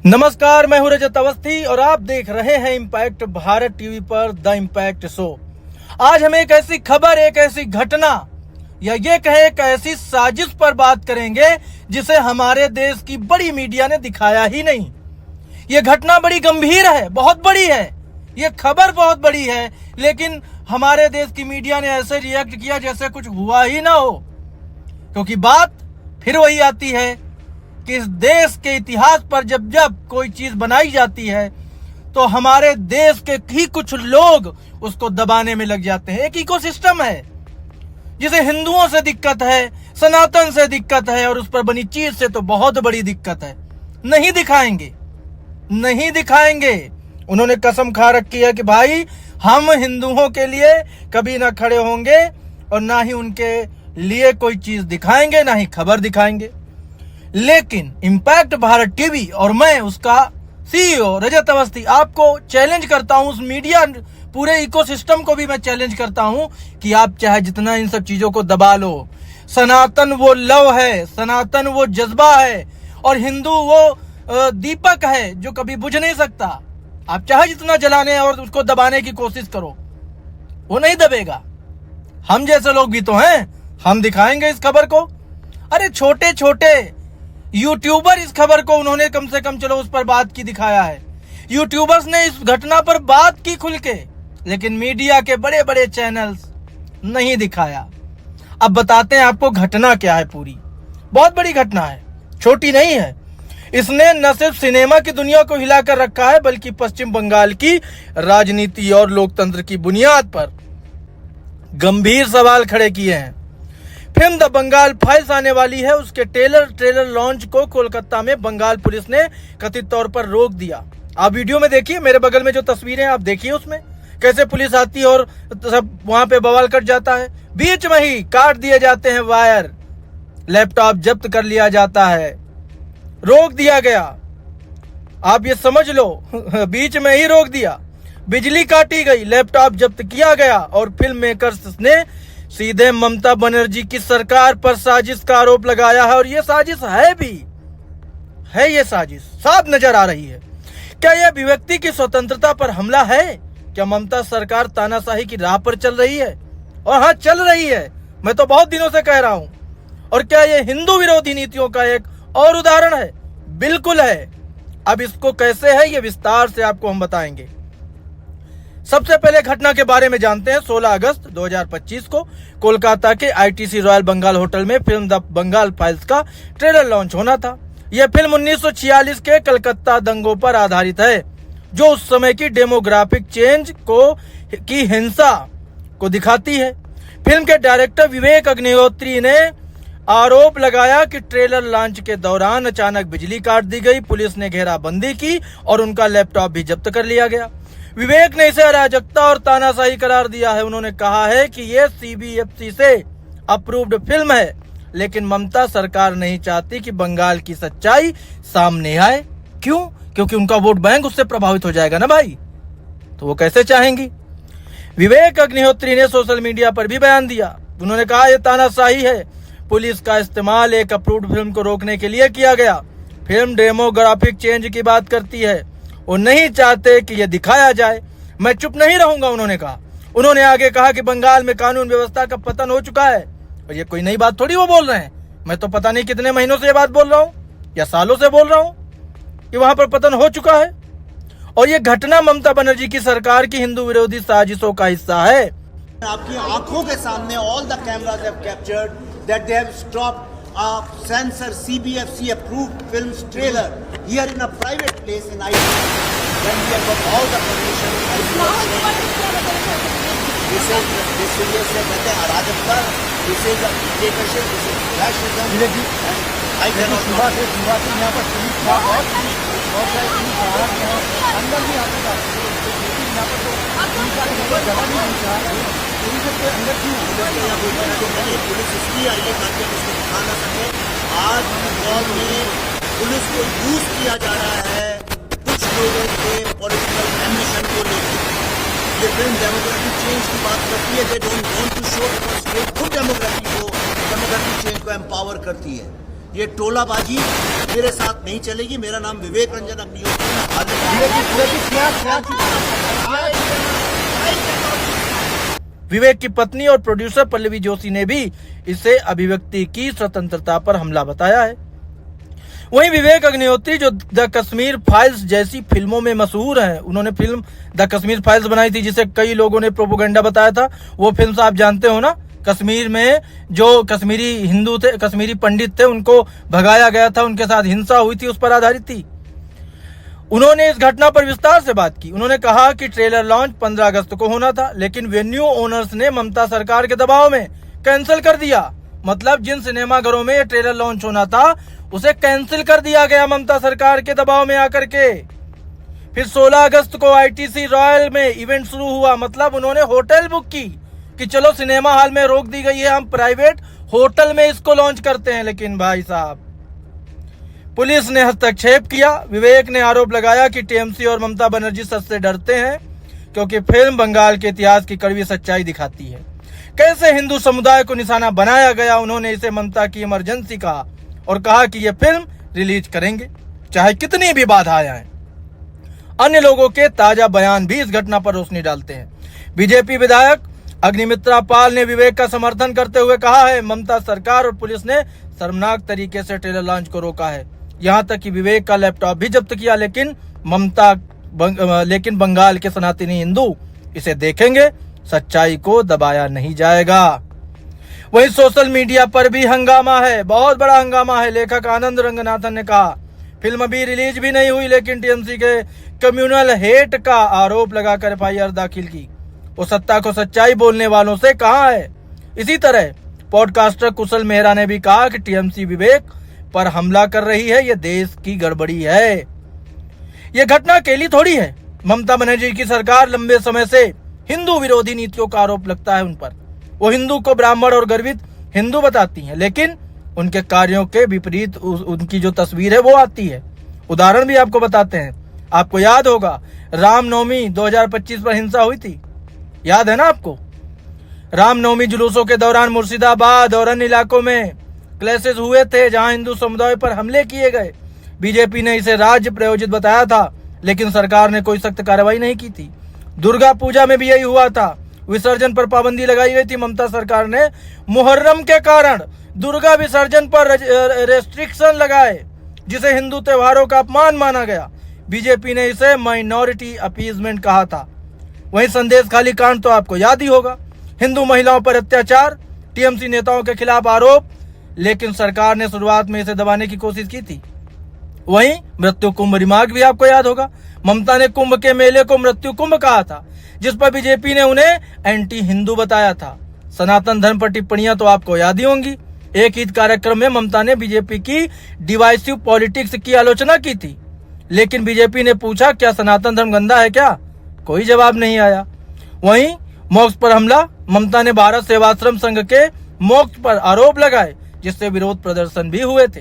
नमस्कार, मैं हूं रजत अवस्थी और आप देख रहे हैं इम्पैक्ट भारत टीवी पर द इम्पैक्ट शो। आज हम एक ऐसी खबर, एक ऐसी घटना या ये कहे एक ऐसी साजिश पर बात करेंगे जिसे हमारे देश की बड़ी मीडिया ने दिखाया ही नहीं। ये घटना बड़ी गंभीर है, बहुत बड़ी है, ये खबर बहुत बड़ी है, लेकिन हमारे देश की मीडिया ने ऐसे रिएक्ट किया जैसे कुछ हुआ ही ना हो। क्योंकि बात फिर वही आती है कि इस देश के इतिहास पर जब जब कोई चीज बनाई जाती है तो हमारे देश के ही कुछ लोग उसको दबाने में लग जाते हैं। एक इकोसिस्टम है जिसे हिंदुओं से दिक्कत है, सनातन से दिक्कत है और उस पर बनी चीज से तो बहुत बड़ी दिक्कत है। नहीं दिखाएंगे, नहीं दिखाएंगे। उन्होंने कसम खा रखी है कि भाई हम हिंदुओं के लिए कभी ना खड़े होंगे और ना ही उनके लिए कोई चीज दिखाएंगे, ना ही खबर दिखाएंगे। लेकिन इम्पैक्ट भारत टीवी और मैं उसका सीईओ रजत अवस्थी आपको चैलेंज करता हूं, उस मीडिया पूरे इकोसिस्टम को भी मैं चैलेंज करता हूं कि आप चाहे जितना इन सब चीजों को दबा लो, सनातन वो लव है, सनातन वो जज्बा है और हिंदू वो दीपक है जो कभी बुझ नहीं सकता। आप चाहे जितना जलाने और उसको दबाने की कोशिश करो, वो नहीं दबेगा। हम जैसे लोग भी तो हैं, हम दिखाएंगे इस खबर को। अरे छोटे छोटे यूट्यूबर इस खबर को उन्होंने कम से कम चलो उस पर बात की, दिखाया है। यूट्यूबर्स ने इस घटना पर बात की खुल के, लेकिन मीडिया के बड़े बड़े चैनल्स नहीं दिखाया। अब बताते हैं आपको घटना क्या है। पूरी बहुत बड़ी घटना है, छोटी नहीं है। इसने न सिर्फ सिनेमा की दुनिया को हिलाकर रखा है बल्कि पश्चिम बंगाल की राजनीति और लोकतंत्र की बुनियाद पर गंभीर सवाल खड़े किए हैं। फिल्म द बंगाल फाइल्स आने वाली है, उसके ट्रेलर लॉन्च को कोलकाता में बंगाल पुलिस ने कथित तौर पर रोक दिया। आप वीडियो में देखिए, मेरे बगल में जो तस्वीरें आप देखिए उसमें कैसे पुलिस आती है और सब वहां पे बवाल कट जाता है। बीच में ही काट दिए जाते हैं वायर, लैपटॉप जब्त कर लिया जाता है, रोक दिया गया। आप ये समझ लो बीच में ही रोक दिया, बिजली काटी गई, लैपटॉप जब्त किया गया और फिल्म मेकर्स ने सीधे ममता बनर्जी की सरकार पर साजिश का आरोप लगाया है। और ये साजिश है भी है, ये साजिश साफ नजर आ रही है। क्या यह अभिव्यक्ति की स्वतंत्रता पर हमला है? क्या ममता सरकार तानाशाही की राह पर चल रही है? और हाँ, चल रही है, मैं तो बहुत दिनों से कह रहा हूं। और क्या यह हिंदू विरोधी नीतियों का एक और उदाहरण है? बिल्कुल है। अब इसको कैसे है ये विस्तार से आपको हम बताएंगे। सबसे पहले घटना के बारे में जानते हैं। 16 अगस्त 2025 को कोलकाता के आईटीसी रॉयल बंगाल होटल में फिल्म द बंगाल फाइल्स का ट्रेलर लॉन्च होना था। यह फिल्म 1946 के कलकत्ता दंगों पर आधारित है, जो उस समय की डेमोग्राफिक चेंज की हिंसा को दिखाती है। फिल्म के डायरेक्टर विवेक अग्निहोत्री ने आरोप लगाया कि ट्रेलर लॉन्च के दौरान अचानक बिजली काट दी गई, पुलिस ने घेराबंदी की और उनका लैपटॉप भी जब्त कर लिया गया। विवेक ने इसे अराजकता और तानाशाही करार दिया है। उन्होंने कहा है कि यह सीबीएफसी से अप्रूव्ड फिल्म है, लेकिन ममता सरकार नहीं चाहती कि बंगाल की सच्चाई सामने आए। क्यों? क्योंकि उनका वोट बैंक उससे प्रभावित हो जाएगा ना भाई, तो वो कैसे चाहेंगी। विवेक अग्निहोत्री ने सोशल मीडिया पर भी बयान दिया। उन्होंने कहा यह तानाशाही है, पुलिस का इस्तेमाल एक अप्रूव्ड फिल्म को रोकने के लिए किया गया। फिल्म डेमोग्राफिक चेंज की बात करती है, वो नहीं चाहते कि यह दिखाया जाए। मैं चुप नहीं रहूंगा, उन्होंने कहा। उन्होंने आगे कहा कि बंगाल में कानून व्यवस्था का पतन हो चुका है और ये कोई नई बात थोड़ी वो बोल रहे हैं। मैं तो पता नहीं कितने महीनों से ये बात बोल रहा हूँ या सालों से बोल रहा हूँ कि वहां पर पतन हो चुका है। और ये घटना ममता बनर्जी की सरकार की हिंदू विरोधी साजिशों का हिस्सा है। आपकी आंखों के सामने all the cameras have captured that they have stopped a censor CBFC approved films trailer here in a private place in IT when we have got all the permission. This is कहते हैं अराजकता, this is a dictatorship, this is fascism and I cannot यहाँ पर police था और अंदर भी आता था, लेकिन यहाँ पर तो जगह नहीं मिलता है। पुलिस इसलिए आई है ताकि हम इसको दिखा ना सके। आज बंगाल में पुलिस को यूज किया जा रहा है कुछ लोगों के पॉलिटिकल एम्बिशन को लेकर। ये फिल्म डेमोग्राफिक चेंज की बात करती है, they don't want to show because ये खुद डेमोग्राफिक चेंज को एम्पावर करती है। ये टोलाबाजी मेरे साथ नहीं चलेगी। मेरा नाम विवेक रंजन अग्निहोत्री विवेक की पत्नी और प्रोड्यूसर पल्लवी जोशी ने भी इसे अभिव्यक्ति की स्वतंत्रता पर हमला बताया है। वहीं विवेक अग्निहोत्री जो द कश्मीर फाइल्स जैसी फिल्मों में मशहूर हैं, उन्होंने फिल्म द कश्मीर फाइल्स बनाई थी जिसे कई लोगों ने प्रोपोगंडा बताया था। वो फिल्म आप जानते हो ना, कश्मीर में जो कश्मीरी हिंदू थे, कश्मीरी पंडित थे, उनको भगाया गया था, उनके साथ हिंसा हुई थी, उस पर आधारित थी। उन्होंने इस घटना पर विस्तार से बात की। उन्होंने कहा कि ट्रेलर लॉन्च 15 अगस्त को होना था, लेकिन वेन्यू ओनर्स ने ममता सरकार के दबाव में कैंसिल कर दिया। मतलब जिन सिनेमाघरों में ये ट्रेलर लॉन्च होना था उसे कैंसिल कर दिया गया ममता सरकार के दबाव में आकर के। फिर 16 अगस्त को आईटीसी रॉयल में इवेंट शुरू हुआ। मतलब उन्होंने होटल बुक की कि चलो सिनेमा हॉल में रोक दी गई है, हम प्राइवेट होटल में इसको लॉन्च करते हैं। लेकिन भाई साहब, पुलिस ने हस्तक्षेप किया। विवेक ने आरोप लगाया कि टीएमसी और ममता बनर्जी सच से डरते हैं क्योंकि फिल्म बंगाल के इतिहास की कड़वी सच्चाई दिखाती है, कैसे हिंदू समुदाय को निशाना बनाया गया। उन्होंने इसे ममता की इमरजेंसी कहा और कहा कि ये फिल्म रिलीज करेंगे चाहे कितनी भी बाधाएं आए। अन्य लोगों के ताजा बयान भी इस घटना पर रोशनी डालते हैं। बीजेपी विधायक अग्निमित्रा पाल ने विवेक का समर्थन करते हुए कहा है, ममता सरकार और पुलिस ने शर्मनाक तरीके से ट्रेलर लॉन्च को रोका है। यहां तक कि विवेक का लैपटॉप भी जब्त किया, लेकिन बंगाल के सनातनी हिंदू इसे देखेंगे, सच्चाई को दबाया नहीं जाएगा। वहीं सोशल मीडिया पर भी हंगामा है, बहुत बड़ा हंगामा है। लेखक आनंद रंगनाथन ने कहा, फिल्म अभी रिलीज भी नहीं हुई लेकिन टीएमसी के कम्युनल हेट का आरोप लगाकर एफआईआर दाखिल की। वो सत्ता को सच्चाई बोलने वालों से कहा है। इसी तरह पॉडकास्टर कुशल मेहरा ने भी कहा कि टीएमसी विवेक पर हमला कर रही है, ये देश की गड़बड़ी है। ये घटना अकेली थोड़ी है। ममता बनर्जी की सरकार लंबे समय से हिंदू विरोधी नीतियों का आरोप लगता है उन पर। वो हिंदू को ब्राह्मण और गर्वित हिंदू बताती हैं, लेकिन उनके कार्यों के विपरीत उनकी जो तस्वीर है वो आती है। उदाहरण भी आपको बताते हैं। आपको याद होगा रामनवमी 2025 पर हिंसा हुई थी, याद है ना आपको? रामनवमी जुलूसों के दौरान मुर्शिदाबाद और अन्य इलाकों में क्लैशेस हुए थे जहां हिंदू समुदाय पर हमले किए गए। बीजेपी ने इसे राज्य प्रायोजित बताया था, लेकिन सरकार ने कोई सख्त कार्रवाई नहीं की थी। दुर्गा पूजा में भी यही हुआ था, विसर्जन पर पाबंदी लगाई गई थी। ममता सरकार ने मुहर्रम के कारण दुर्गा विसर्जन पर रेस्ट्रिक्शन लगाए, जिसे हिंदू त्योहारों का अपमान माना गया। बीजेपी ने इसे माइनॉरिटी अपीजमेंट कहा था। वहीं संदेश खाली कांड तो आपको याद ही होगा, हिंदू महिलाओं पर अत्याचार, टीएमसी नेताओं के खिलाफ आरोप, लेकिन सरकार ने शुरुआत में इसे दबाने की कोशिश की थी। वहीं मृत्यु कुंभ रिमार्क भी आपको याद होगा, ममता ने कुंभ के मेले को मृत्यु कुंभ कहा था, जिस पर बीजेपी ने उन्हें एंटी हिंदू बताया था। सनातन धर्म पर टिप्पणियां तो आपको याद ही होंगी। एक ईद कार्यक्रम में ममता ने बीजेपी की डिवाइसिव पॉलिटिक्स की आलोचना की थी, लेकिन बीजेपी ने पूछा क्या सनातन धर्म गंदा है क्या? कोई जवाब नहीं आया। वहीं मोक्ष पर हमला, ममता ने भारत सेवाश्रम संघ के मोक्ष पर आरोप लगाए, जिससे विरोध प्रदर्शन भी हुए थे।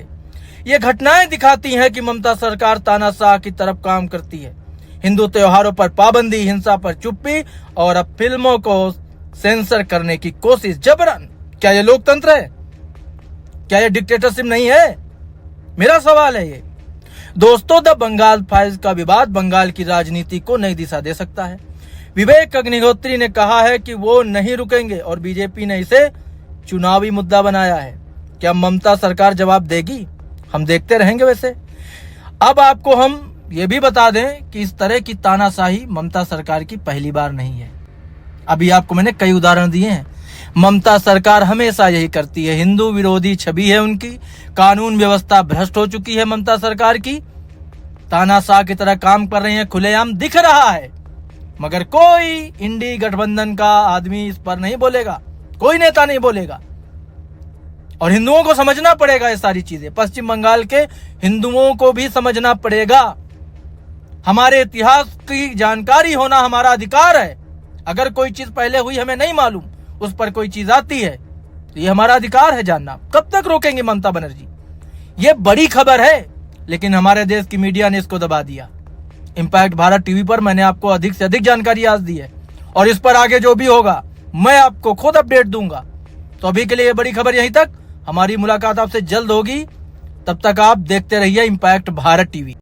ये घटनाएं दिखाती हैं कि ममता सरकार तानाशाह की तरफ काम करती है। हिंदू त्योहारों पर पाबंदी, हिंसा पर चुप्पी और अब फिल्मों को सेंसर करने की कोशिश जबरन। क्या ये लोकतंत्र है? क्या ये डिक्टेटरशिप नहीं है? मेरा सवाल है ये। दोस्तों, द बंगाल फाइल्स का विवाद बंगाल की राजनीति को नई दिशा दे सकता है। विवेक अग्निहोत्री ने कहा है कि वो नहीं रुकेंगे और बीजेपी ने इसे चुनावी मुद्दा बनाया है। क्या ममता सरकार जवाब देगी? हम देखते रहेंगे। वैसे अब आपको हम ये भी बता दें कि इस तरह की तानाशाही ममता सरकार की पहली बार नहीं है। अभी आपको मैंने कई उदाहरण दिए हैं। ममता सरकार हमेशा यही करती है, हिंदू विरोधी छवि है उनकी, कानून व्यवस्था भ्रष्ट हो चुकी है ममता सरकार की, तानाशाह की तरह काम कर रही है, खुलेआम दिख रहा है। मगर कोई इंडी गठबंधन का आदमी इस पर नहीं बोलेगा, कोई नेता नहीं बोलेगा। और हिंदुओं को समझना पड़ेगा ये सारी चीजें। पश्चिम बंगाल के हिंदुओं को भी समझना पड़ेगा। हमारे इतिहास की जानकारी होना हमारा अधिकार है। अगर कोई चीज पहले हुई हमें नहीं मालूम, उस पर कोई चीज आती है, तो ये हमारा अधिकार है जानना। कब तक रोकेंगे ममता बनर्जी? ये बड़ी खबर है, लेकिन हमारे देश की मीडिया ने इसको दबा दिया। इंपैक्ट भारत टीवी पर मैंने आपको अधिक से अधिक जानकारी आज दी है और इस पर आगे जो भी होगा मैं आपको खुद अपडेट दूंगा। तो अभी के लिए ये बड़ी खबर यहीं तक। हमारी मुलाकात आपसे जल्द होगी। तब तक आप देखते रहिए इम्पैक्ट भारत टीवी।